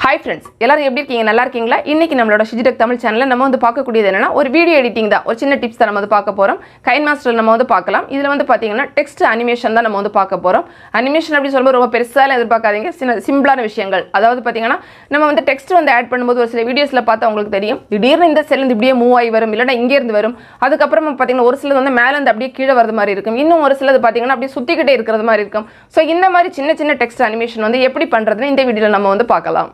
Hi friends, எல்லாரும் எப்படி இருக்கீங்க? நல்லா இருக்கீங்களா? இன்னைக்கு நம்மளோட Shiji தமிழ் சேனல்ல நம்ம வந்து பார்க்கக்கூடியது என்னன்னா ஒரு வீடியோ எடிட்டிங் தான். ஒரு சின்ன டிப்ஸ் தான் நம்ம வந்து பார்க்க போறோம். Kinemaster நம்ம வந்து பார்க்கலாம். இதுல வந்து பாத்தீங்கன்னா டெக்ஸ்ட் அனிமேஷன் தான் நம்ம வந்து பார்க்க போறோம். அனிமேஷன் அப்படி சொல்லும்போது ரொம்ப பெருசால எதிர்பார்க்காதீங்க. சிம்பிளான விஷயங்கள். அதாவது பாத்தீங்கன்னா நம்ம வந்து டெக்ஸ்ட் வந்து ஆட் பண்ணும்போது ஒரு சில வீடியோஸ்ல பார்த்தா உங்களுக்கு தெரியும். திடீர்னு இந்த செல் இருந்து இப்படியே மூவ் ஆகி வரும் இல்லனா இங்க இருந்து வரும். அதுக்கு அப்புறம் பாத்தீங்கன்னா ஒரு சிலது வந்து மேல இருந்து அப்படியே கீழ வரது மாதிரி இருக்கும். இன்னும் ஒரு சிலது பாத்தீங்கன்னா அப்படியே சுத்திக்கிட்டே இருக்கிறது மாதிரி இருக்கும். சோ இந்த மாதிரி சின்ன சின்ன டெக்ஸ்ட் அனிமேஷன் வந்து எப்படி பண்றதுன்னு இந்த வீடியோல நம்ம வந்து பார்க்கலாம்.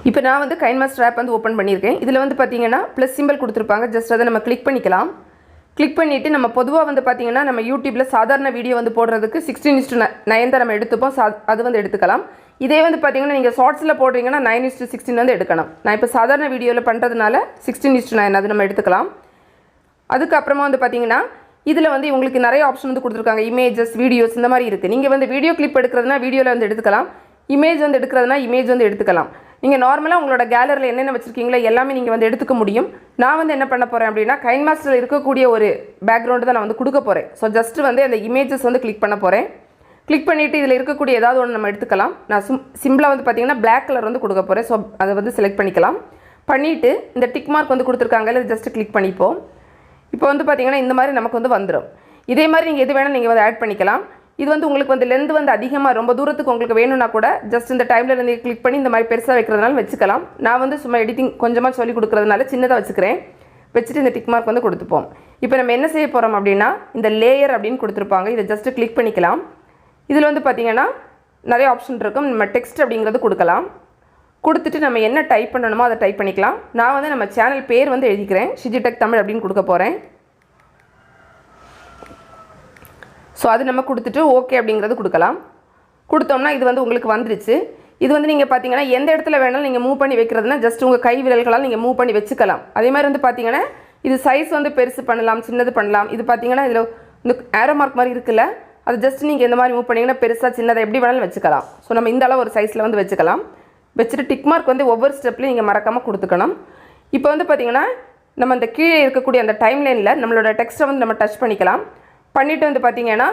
இப்போ நான் வந்து Kinemaster ஆப் வந்து ஓப்பன் பண்ணியிருக்கேன். இதில் வந்து பார்த்தீங்கன்னா ப்ளஸ் சிம்பிள் கொடுத்துருப்பாங்க. ஜஸ்ட் அதை நம்ம கிளிக் பண்ணிக்கலாம். கிளிக் பண்ணிவிட்டு நம்ம பொதுவாக வந்து பார்த்தீங்கன்னா நம்ம யூடியூப்பில் சாதாரண வீடியோ வந்து போடுறதுக்கு 16:9 தான் நம்ம எடுத்துப்போம். அது வந்து எடுத்துக்கலாம். இதே வந்து பார்த்தீங்கன்னா நீங்கள் ஷார்ட்ஸில் போடுறீங்கன்னா 9:16 வந்து எடுக்கணும். நான் இப்போ சாதாரண வீடியோவில் பண்ணுறதுனால 16:9 அது நம்ம எடுத்துக்கலாம். அதுக்கப்புறமா வந்து பார்த்தீங்கன்னா இதில் வந்து உங்களுக்கு நிறைய ஆப்ஷன் வந்து கொடுத்துருக்காங்க. இமேஜஸ், வீடியோஸ் இந்த மாதிரி இருக்குது. நீங்கள் வந்து வீடியோ கிளிப் எடுக்கிறதுனா வீடியோவில் வந்து எடுத்துக்கலாம். இமேஜ் வந்து எடுக்கிறதுனா இமேஜ் வந்து எடுத்துக்கலாம். நீங்கள் நார்மலாக உங்களோட கேலரியில் என்னென்ன வச்சுருக்கீங்களோ எல்லாமே நீங்கள் வந்து எடுத்துக்க முடியும். நான் வந்து என்ன பண்ண போகிறேன் அப்படின்னா கைன்மாஸ்டரில் இருக்கக்கூடிய ஒரு பேக்ரவுண்டு தான் நான் வந்து கொடுக்க போகிறேன். ஸோ ஜஸ்ட் வந்து அந்த இமேஜஸ் வந்து கிளிக் பண்ண போகிறேன். கிளிக் பண்ணிவிட்டு இதில் இருக்கக்கூடிய ஏதாவது ஒன்று நம்ம எடுத்துக்கலாம். நான் சிம்பிளாக வந்து பார்த்திங்கன்னா பிளாக் கலர் வந்து கொடுக்க போகிறேன். ஸோ அதை வந்து செலக்ட் பண்ணிக்கலாம். பண்ணிவிட்டு இந்த டிக் மார்க் வந்து கொடுத்துருக்காங்க, இல்லை ஜஸ்ட் கிளிக் பண்ணிப்போம். இப்போ வந்து பார்த்திங்கன்னா இந்த மாதிரி நமக்கு வந்து வந்துடும். இதே மாதிரி நீங்கள் எது வேணால் நீங்கள் வந்து ஆட் பண்ணிக்கலாம். இது வந்து உங்களுக்கு வந்து லென்த் வந்து அதிகமாக ரொம்ப தூரத்துக்கு உங்களுக்கு வேணும்னா கூட ஜஸ்ட் இந்த டைமில் இருந்து கிளிக் பண்ணி இந்த மாதிரி பெருசாக வைக்கிறதுனால வச்சுக்கலாம். நான் வந்து சும்மா எடிட்டிங் கொஞ்சமாக சொல்லி கொடுக்குறதுனால சின்னதாக வச்சுக்கிறேன். வச்சுட்டு இந்த டிக் மார்க் வந்து கொடுத்துப்போம். இப்போ நம்ம என்ன செய்ய போகிறோம் அப்படின்னா இந்த லேயர் அப்படின்னு கொடுத்துருப்பாங்க. இதை ஜஸ்ட் கிளிக் பண்ணிக்கலாம். இதில் வந்து பார்த்திங்கன்னா நிறைய ஆப்ஷன் இருக்கும். நம்ம டெக்ஸ்ட் அப்படிங்கிறது கொடுக்கலாம். கொடுத்துட்டு நம்ம என்ன டைப் பண்ணணுமோ அதை டைப் பண்ணிக்கலாம். நான் வந்து நம்ம சேனல் பேர் வந்து எழுதிக்கிறேன். Shiji தமிழ் அப்படின்னு கொடுக்க போகிறேன். ஸோ அது நம்ம கொடுத்துட்டு ஓகே அப்படிங்கிறது கொடுக்கலாம். கொடுத்தோம்னா இது வந்து உங்களுக்கு வந்துருச்சு. இது வந்து நீங்கள் பார்த்தீங்கன்னா எந்த இடத்துல வேணாலும் நீங்கள் மூவ் பண்ணி வைக்கிறதுனா ஜஸ்ட் உங்கள் கை விரல்களால் நீங்கள் மூவ் பண்ணி வச்சுக்கலாம். அதே மாதிரி வந்து பார்த்தீங்கன்னா இது சைஸ் வந்து பெருசு பண்ணலாம், சின்னது பண்ணலாம். இது பார்த்தீங்கன்னா இதில் இந்த ஏரோ மார்க் மாதிரி இருக்குல்ல, அது ஜஸ்ட் நீங்கள் இந்த மாதிரி மூவ் பண்ணிங்கன்னா பெருசாக சின்னதை எப்படி வேணாலும் வச்சுக்கலாம். ஸோ நம்ம இந்த அளவு ஒரு சைஸில் வந்து வச்சுக்கலாம். வச்சுட்டு டிக் மார்க் வந்து ஒவ்வொரு ஸ்டெப்லையும் நீங்கள் மறக்காமல் கொடுத்துக்கணும். இப்போ வந்து பார்த்தீங்கன்னா நம்ம அந்த கீழே இருக்கக்கூடிய அந்த டைம்லைனில் நம்மளோட டெக்ஸ்ட்டை வந்து நம்ம டச் பண்ணிக்கலாம். பண்ணிவிட்டு வந்து பார்த்திங்கன்னா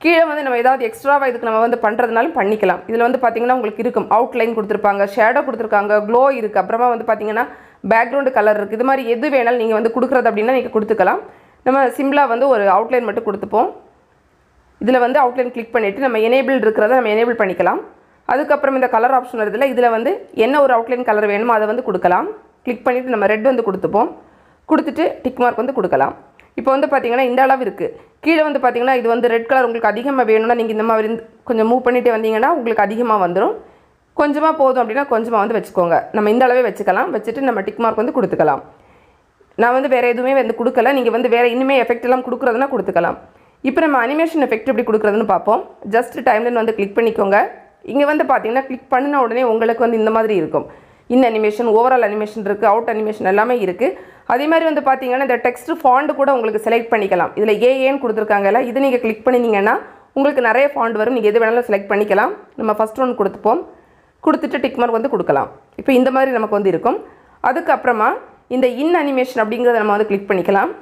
கீழே வந்து நம்ம ஏதாவது எக்ஸ்ட்ராவாக இதுக்கு நம்ம வந்து பண்ணுறதுனாலும் பண்ணிக்கலாம். இதில் வந்து பார்த்திங்கன்னா உங்களுக்கு இருக்கும் அவுட்லைன் கொடுத்துருப்பாங்க, ஷேடோ கொடுத்துருக்காங்க, க்ளோ இருக்குது, அப்புறமா வந்து பார்த்திங்கன்னா பேக்ரவுண்டு கலர் இருக்குது. இது மாதிரி எது வேணாலும் நீங்கள் வந்து கொடுக்குறது அப்படின்னா நீங்கள் கொடுத்துக்கலாம். நம்ம சிம்பிளாக வந்து ஒரு அவுட்லைன் மட்டும் கொடுத்துப்போம். இதில் வந்து அவுட்லைன் கிளிக் பண்ணிவிட்டு நம்ம எனேபிள் இருக்கிறத நம்ம எனேபிள் பண்ணிக்கலாம். அதுக்கப்புறம் இந்த கலர் ஆப்ஷன் வருதுல, இதில் வந்து என்ன ஒரு அவுட்லைன் கலர் வேணுமோ அதை வந்து கொடுக்கலாம். கிளிக் பண்ணிவிட்டு நம்ம ரெட் வந்து கொடுத்துப்போம். கொடுத்துட்டு டிக் மார்க் வந்து கொடுக்கலாம். இப்போ வந்து பார்த்திங்கன்னா இந்த அளவு இருக்குது. கீழே வந்து பார்த்திங்கன்னா இது வந்து ரெட் கலர் உங்களுக்கு அதிகமாக வேணும்னா நீங்கள் இந்த மாதிரி கொஞ்சம் மூவ் பண்ணிகிட்டே வந்தீங்கன்னா உங்களுக்கு அதிகமாக வந்துடும். கொஞ்சமாக போதும் அப்படின்னா கொஞ்சமாக வந்து வச்சுக்கோங்க. நம்ம இந்த அளவே வச்சுக்கலாம். வச்சுட்டு நம்ம டிக் மார்க் வந்து கொடுத்துக்கலாம். நான் வந்து வேறு எதுவுமே வந்து கொடுக்கல. நீங்கள் வந்து வேறு இன்னுமே எஃபெக்ட் எல்லாம் கொடுக்குறதுனா கொடுத்துக்கலாம். இப்போ நம்ம அனிமேஷன் எஃபெக்ட் எப்படி கொடுக்குறதுன்னு பார்ப்போம். ஜஸ்ட் டைம்லைன் வந்து கிளிக் பண்ணிக்கோங்க. இங்கே வந்து பார்த்திங்கன்னா கிளிக் பண்ணின உடனே உங்களுக்கு வந்து இந்த மாதிரி இருக்கும். இன் அனிமேஷன், ஓவரால் அனிமேஷன் இருக்குது, அவுட் அனிமேஷன் எல்லாமே இருக்குது. அதே மாதிரி வந்து பார்த்திங்கன்னா இந்த டெக்ஸ்ட் ஃபாண்ட் கூட உங்களுக்கு செலக்ட் பண்ணிக்கலாம். இதில் ஏன்னு கொடுத்துருக்காங்கல்ல, இது நீங்கள் கிளிக் பண்ணிங்கன்னா உங்களுக்கு நிறைய ஃபாண்ட் வரும். நீங்கள் எது வேணாலும் செலக்ட் பண்ணிக்கலாம். நம்ம ஃபஸ்ட் ஒன் கொடுத்துப்போம். கொடுத்துட்டு டிக் மார்க் வந்து கொடுக்கலாம். இப்போ இந்த மாதிரி நமக்கு வந்து இருக்கும். அதுக்கப்புறமா இந்த இன் அனிமேஷன் அப்படிங்கிறத நம்ம வந்து கிளிக் பண்ணிக்கலாம்.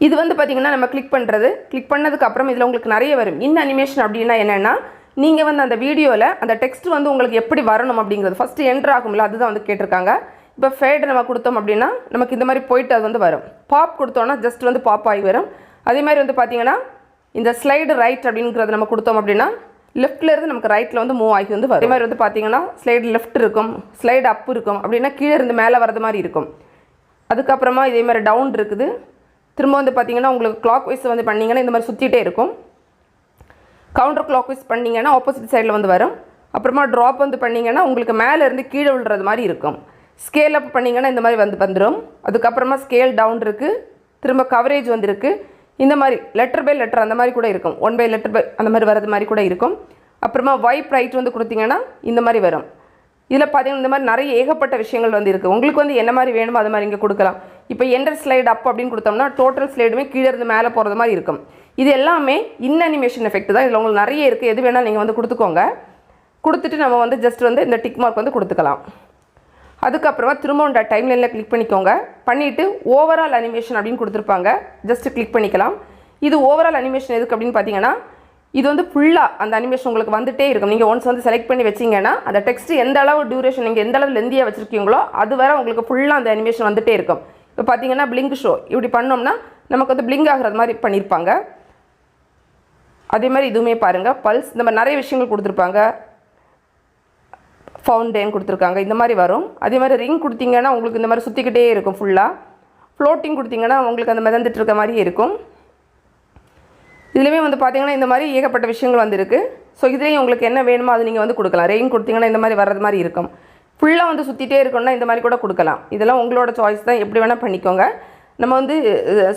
இது வந்து பார்த்திங்கன்னா நம்ம கிளிக் பண்ணுறது, கிளிக் பண்ணதுக்கப்புறம் இதில் உங்களுக்கு நிறைய வரும். இன் அனிமேஷன் அப்படின்னா என்னென்னா நீங்கள் வந்து அந்த வீடியோவில் அந்த டெக்ஸ்ட் வந்து உங்களுக்கு எப்படி வரணும் அப்படிங்கிறது ஃபஸ்ட்டு என்ட்ரு ஆகும்ல, அதுதான் வந்து கேட்டிருக்காங்க. இப்போ ஃபேட் நம்ம கொடுத்தோம் அப்படின்னா நமக்கு இந்த மாதிரி போயிட்டு அது வந்து வரும். பாப் கொடுத்தோன்னா ஜஸ்ட் வந்து பாப் ஆகி வரும். அதே மாதிரி வந்து பார்த்திங்கன்னா இந்த ஸ்லைடு ரைட் அப்படிங்கிறது நம்ம கொடுத்தோம் அப்படின்னா லெஃப்ட்லேருந்து நமக்கு ரைட்டில் வந்து மூவ் ஆகி வந்து வரும். அதே மாதிரி வந்து பார்த்திங்கன்னா ஸ்லைடு லெஃப்ட் இருக்கும், ஸ்லைடு அப் இருக்கும், அப்படின்னா கீழே இருந்து மேலே வரது மாதிரி இருக்கும். அதுக்கப்புறமா இதே மாதிரி டவுன் இருக்குது. திரும்ப வந்து பார்த்திங்கன்னா உங்களுக்கு கிளாக் வைஸ் வந்து பண்ணிங்கன்னா இந்த மாதிரி சுற்றிட்டே இருக்கும். கவுண்டர் கிளாக் வைஸ் பண்ணிங்கன்னா ஆப்போசிட் சைடில் வந்து வரும். அப்புறமா ட்ராப் வந்து பண்ணிங்கன்னா உங்களுக்கு மேலேருந்து கீழே விழுறது மாதிரி இருக்கும். ஸ்கேல் அப் பண்ணிங்கன்னா இந்த மாதிரி வந்துடும். அதுக்கப்புறமா ஸ்கேல் டவுன் இருக்குது. திரும்ப கவரேஜ் வந்துருக்கு. இந்த மாதிரி லெட்டர் பை லெட்டர் அந்த மாதிரி கூட இருக்கும். 1 பை லெட்டர் பை அந்த மாதிரி வரது மாதிரி கூட இருக்கும். அப்புறமா வைப் ரைட் வந்து கொடுத்தீங்கன்னா இந்த மாதிரி வரும். இதில் பார்த்தீங்கன்னா இந்த மாதிரி நிறைய ஏகப்பட்ட விஷயங்கள் வந்து இருக்குது. உங்களுக்கு வந்து என்ன மாதிரி வேணுமோ அது மாதிரி இங்கே கொடுக்கலாம். இப்போ என்டர் ஸ்லைடு அப் அப்படின்னு கொடுத்தோம்னா டோட்டல் ஸ்லைடுமே கீழே இருந்து மேலே போகிறது மாதிரி இருக்கும். இது எல்லாமே இன் அனிமேஷன் எஃபெக்ட் தான். இதில் உங்களுக்கு நிறைய இருக்குது. எது வேணால் நீங்கள் வந்து கொடுத்துக்கோங்க. கொடுத்துட்டு நம்ம வந்து ஜஸ்ட் வந்து இந்த டிக் மார்க் வந்து கொடுத்துக்கலாம். அதுக்கப்புறமா திரும்ப இந்த டைம்லைனில் கிளிக் பண்ணிக்கோங்க. பண்ணிவிட்டு ஓவரால் அனிமேஷன் அப்படின்னு கொடுத்துருப்பாங்க. ஜஸ்ட் கிளிக் பண்ணிக்கலாம். இது ஓவரால் அனிமேஷன் எதுக்கு அப்படின்னு பார்த்தீங்கன்னா இது வந்து ஃபுல்லாக அந்த அனிமேஷன் உங்களுக்கு வந்துகிட்டே இருக்கும். நீங்கள் ஒன்ஸ் வந்து செலக்ட் பண்ணி வச்சிங்கன்னா அந்த டெக்ஸ்ட் எந்த அளவு டியூரேஷன் நீங்கள் எந்த அளவு லெந்தியாக வச்சுருக்கீங்களோ அது வரை உங்களுக்கு ஃபுல்லாக அந்த அனிமேஷன் வந்துகிட்டே இருக்கும். இப்போ பார்த்தீங்கன்னா பிளிங்க் ஷோ இப்படி பண்ணோம்னா நமக்கு வந்து பிளிங்க் ஆகிறது மாதிரி பண்ணியிருப்பாங்க. அதே மாதிரி இதுவுமே பாருங்கள், பல்ஸ் இந்த மாதிரி நிறைய விஷயங்கள் கொடுத்துருப்பாங்க. ஃபவுண்டைன் கொடுத்துருக்காங்க, இந்த மாதிரி வரும். அதே மாதிரி ரிங் கொடுத்தீங்கன்னா உங்களுக்கு இந்த மாதிரி சுற்றிக்கிட்டே இருக்கும் ஃபுல்லாக. ஃப்ளோட்டிங் கொடுத்தீங்கன்னா உங்களுக்கு அந்த மிதந்துட்டு இருக்க மாதிரியே இருக்கும். இதுலேயுமே வந்து பார்த்தீங்கன்னா இந்த மாதிரி ஏகப்பட்ட விஷயங்கள் வந்து இருக்குது. ஸோ இதுலேயும் உங்களுக்கு என்ன வேணுமோ அது நீங்கள் வந்து கொடுக்கலாம். ரெயின் கொடுத்தீங்கன்னா இந்த மாதிரி வர்றது மாதிரி இருக்கும். ஃபுல்லாக வந்து சுற்றிட்டே இருக்கணும்னா இந்த மாதிரி கூட கொடுக்கலாம். இதெல்லாம் உங்களோட சாய்ஸ் தான், எப்படி வேணால் பண்ணிக்கோங்க. நம்ம வந்து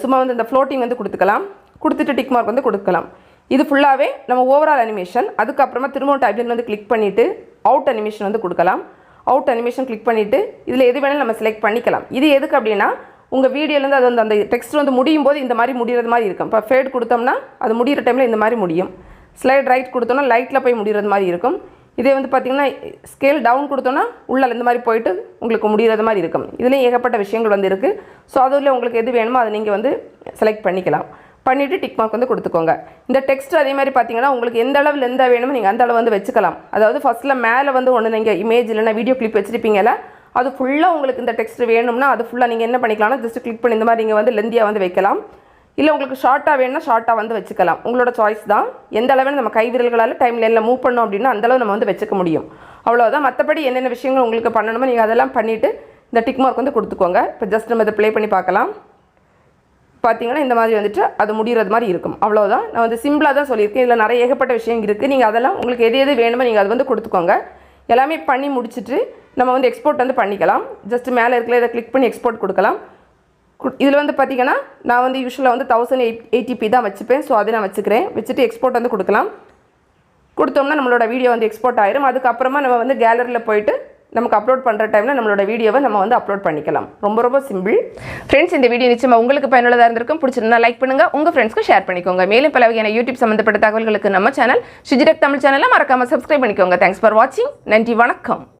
சும்மா வந்து இந்த ஃப்ளோட்டிங் வந்து கொடுத்துக்கலாம், கொடுத்துட்டு டிக் மார்க் வந்து கொடுக்கலாம். இது ஃபுல்லாகவே நம்ம ஓவரால் அனிமேஷன். அதுக்கப்புறமா திரும்ப டைப்லைன் வந்து கிளிக் பண்ணிவிட்டு அவுட் அனிமேஷன் வந்து கொடுக்கலாம். அவுட் அனிமேஷன் கிளிக் பண்ணிவிட்டு இதில் எது வேணாலும் நம்ம செலக்ட் பண்ணிக்கலாம். இது எதுக்கு அப்படின்னா உங்கள் வீடியோலேருந்து அது வந்து அந்த டெக்ஸ்ட் வந்து முடியும் போது இந்த மாதிரி முடிகிறது மாதிரி இருக்கும். இப்போ ஃபேட் கொடுத்தோம்னா அது முடிகிற டைமில் இந்த மாதிரி முடியும். ஸ்லைட் ரைட் கொடுத்தோம்னா லைட்டில் போய் முடிகிறது மாதிரி இருக்கும். இதே வந்து பார்த்திங்கன்னா ஸ்கேல் டவுன் கொடுத்தோன்னா உள்ளே இந்த மாதிரி போயிட்டு உங்களுக்கு முடிகிறது மாதிரி இருக்கும். இதுலேயும் ஏகப்பட்ட விஷயங்கள் வந்து இருக்குது. ஸோ அதில் உங்களுக்கு எது வேணுமோ அதை நீங்கள் வந்து செலக்ட் பண்ணிக்கலாம். பண்ணிவிட்டு டிக் மார்க் வந்து கொடுத்துக்கோங்க. இந்த டெக்ஸ்ட் அதே மாதிரி பார்த்தீங்கன்னா உங்களுக்கு எந்த அளவில் எந்த வேணுமோ நீங்கள் அந்த அளவு வந்து வச்சுக்கலாம். அதாவது ஃபஸ்ட்டில் மேலே வந்து ஒன்று நீங்கள் இமேஜ் இல்லைனா வீடியோ கிளிப் வச்சுருப்பீங்கல்ல, அது ஃபுல்லாக உங்களுக்கு இந்த டெக்ஸ்ட் வேணும்னா அது ஃபுல்லாக நீங்கள் என்ன பண்ணிக்கலாம்னா ஜஸ்ட் கிளிக் பண்ணி இந்த மாதிரி நீங்கள் வந்து லெந்தியாக வந்து வைக்கலாம். இல்லை உங்களுக்கு ஷார்ட்டாக வேணும்னா ஷார்ட்டாக வந்து வச்சுக்கலாம். உங்களோட சாய்ஸ் தான். எந்த அளவு நம்ம கை விரல்களால் டைம் லைனில் மூவ் பண்ணோம் அப்படின்னா அந்தளவு நம்ம வந்து வச்சுக்க முடியும். அவ்வளோதான். மற்றபடி என்னென்ன விஷயங்கள் உங்களுக்கு பண்ணணுமோ நீங்கள் அதெல்லாம் பண்ணிவிட்டு இந்த டிக் மார்க் வந்து கொடுத்துக்கோங்க. இப்போ ஜஸ்ட் நம்ம இதை ப்ளே பண்ணி பார்க்கலாம். பார்த்தீங்கன்னா இந்த மாதிரி வந்துட்டு அது முடிகிறது மாதிரி இருக்கும். அவ்வளோதான். நான் வந்து சிம்பிளாக தான் சொல்லியிருக்கேன். இதில் நிறைய ஏகப்பட்ட விஷயம் இருக்குது. நீங்கள் அதெல்லாம் உங்களுக்கு எது வேணுமோ நீங்கள் அது வந்து கொடுத்துக்கோங்க. எல்லாமே பண்ணி முடிச்சுட்டு நம்ம வந்து எக்ஸ்போர்ட் வந்து பண்ணிக்கலாம். ஜஸ்ட் மேலே இருக்கிற இதை கிளிக் பண்ணி எக்ஸ்போர்ட் கொடுக்கலாம். இதில் வந்து பார்த்திங்கன்னா நான் வந்து யூஸ்வலாக வந்து 1080p தான் வச்சுப்பேன். ஸோ அதை நான் வச்சுக்கிறேன். வச்சுட்டு எக்ஸ்போர்ட் வந்து கொடுக்கலாம். கொடுத்தோம்னா நம்மளோட வீடியோ வந்து எக்ஸ்போர்ட் ஆயிரும். அதுக்கப்புறமா நம்ம வந்து கேலரியில் போயிட்டு நமக்கு அப்லோட் பண்ணுற டைமில் நம்மளோட வீடியோவை நம்ம வந்து அப்லோட் பண்ணிக்கலாம். ரொம்ப ரொம்ப சிம்பிள். ஃப்ரெண்ட்ஸ், இந்த வீடியோ நிச்சயமாக உங்களுக்கு பயனுள்ளதாக இருந்திருக்கும். பிடிச்சிருந்தா லைக் பண்ணுங்கள், உங்கள் ஃப்ரெண்ட்ஸ்க்கு ஷேர் பண்ணிக்கோங்க. மேலும் பல வகையான யூடியூப் சம்மந்தப்பட்ட தகவல்களுக்கு நம்ம சேனல் ஷிஜி தமிழ் சேனலை மறக்காமல் சப்ஸ்கிரைப் பண்ணிக்கோங்க. தேங்க்ஸ் ஃபார் வாட்சிங். நன்றி, வணக்கம்.